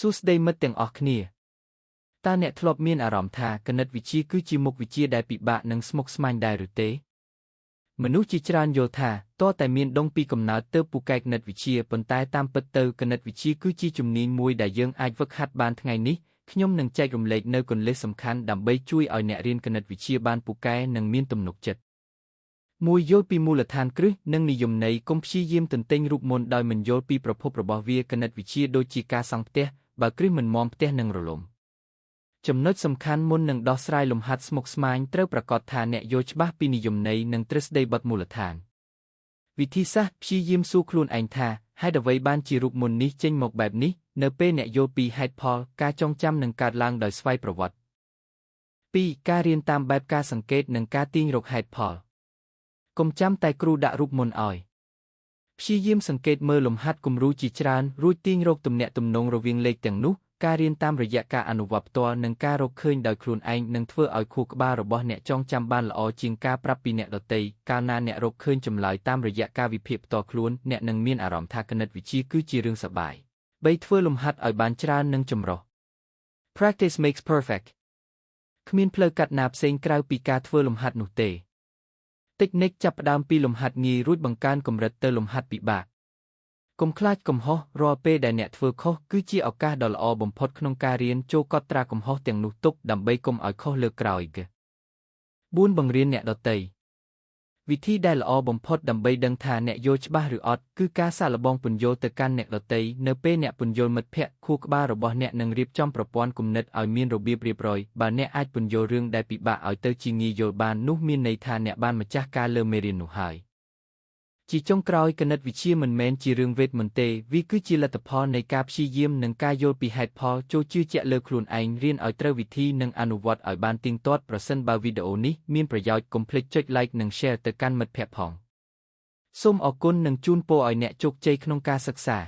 សួស្តីមិត្តទាំងអស់គ្នាតើអ្នកធ្លាប់មានអារម្មណ៍ថាគណិតវិទ្យាគឺជាមុខវិជ្ជាដែលពិបាកនិងស្មុគស្មាញដែរឬទេមនុស្សជាច្រើនយល់ថាតើតែមានដុងពីកំណើតទើបពូកែគណិតវិទ្យាប៉ុន្តែតាមពិតទៅគណិតវិទ្យាគឺជាជំនាញមួយដែលយើងអាចហ្វឹកហាត់បានថ្ងៃនេះខ្ញុំនឹងចែករំលែកនូវគន្លឹះសំខាន់ដើម្បីជួយឲ្យអ្នករៀនគណិតវិទ្យាបានពូកែនិងមានទំនុកចិត្តមួយយល់ពីមូលដ្ឋានគ្រឹះនិងនិយមន័យកុំព្យាយាមទន្ទេញរូបមន្តដោយមិនយល់ពីប្រភពរបស់វាគណិតវិទ្យាដូចជាការសង់ផ្ទះបើគ្រឹះមិនមាំផ្ទះនឹងរលំចំណុចសំខាន់មុននឹងដោះស្រាយលំហាត់ស្មុគស្មាញត្រូវប្រាកដថាអ្នកយល់ច្បាស់ពីនិយមន័យនិងទ្រឹស្ដីបត់មូលដ្ឋានវិធីសាស្ត្រព្យាយាមសួរខ្លួនឯងថាហេតុអ្វីបានជារូបមន្តនេះចេញមកបែបនេះនៅពេលអ្នកយល់ពីហេតុផលការចងចាំនឹងកើតឡើងដោយស្វ័យប្រវត្តិ 2. ការរៀនតាមបែបការសង្កេតនិងការទាញរកហេតុផលកុំចាំតែគ្រូដាក់រូបមន្តឲ្យព្យាយាមសង្កេតមើលលំហាត់គំរូជាច្រើនរួចទាញរកទំនាក់ទំនងរវាងលេខទាំងនោះការរៀនតាមរយៈការអនុវត្តផ្ទាល់និងការរកឃើញដោយខ្លួនឯងនឹងធ្វើឲ្យខួរក្បាលរបស់អ្នកចងចាំបានល្អជាងការប្រាប់ពីអ្នកដទៃកាលណាអ្នករកឃើញចម្លើយតាមរយៈការវិភាគផ្ទាល់ខ្លួនអ្នកនឹងមានអារម្មណ៍ថាគណិតវិទ្យាគឺជារឿងសប្បាយ 3. ធ្វើលំហាត់ឲ្យបានច្រើននិងចម្រុះ Practice makes perfect គ្មានផ្លូវកាត់ណាផ្សេងក្រៅពីការធ្វើលំហាត់នោះទេតិចនិចចាប់ផ្ដើមពីលំហាត់ងាយរួចបង្កើនកម្រិតទៅលំហាត់ពិបាកកុំខ្លាចកំហុសរាល់ពេលដែលអ្នកធ្វើខុសគឺជាឱកាសដ៏ល្អបំផុតក្នុងការរៀនចូលកត់ត្រាកំហុសទាំងនោះទុកដើម្បីកុំឲ្យខុសលើកក្រោយ 4. បង្រៀនអ្នកដទៃវិធីដែលល្អបំផុតដើម្បីដឹងថាអ្នកយល់ច្បាស់ឬអត់គឺការសាកល្បងពន្យល់ទៅកាន់អ្នកដទៃនៅពេលអ្នកពន្យល់មិត្តភក្តិខួរក្បាលរបស់អ្នកនឹងរៀបចំប្រព័ន្ធគំនិតឲ្យមានរបៀបរៀបរយបើអ្នកអាចពន្យល់រឿងដែលពិបាកឲ្យទៅជាងាយយល់បាននោះមានន័យថាអ្នកបានម្ចាស់ការលើមេរៀននោះហើយជាចុងក្រោយគណិតវិទ្យាមិនមែនជារឿងវេទមន្តទេវាគឺជាលទ្ធផលនៃការព្យាយាមនិងការយល់ពីហេតុផលចូលជឿជាក់លើខ្លួនឯងរៀនឲ្យត្រូវវិធីនិងអនុវត្តឲ្យបានទៀងទាត់ប្រសិនបើវីដេអូនេះមានប្រយោជន៍កុំភ្លេចចុច like និង share ទៅកាន់មិត្តភក្តិផងសូមអរគុណនិងជូនពរឲ្យអ្នកជោគជ័យក្នុងការសិក្សា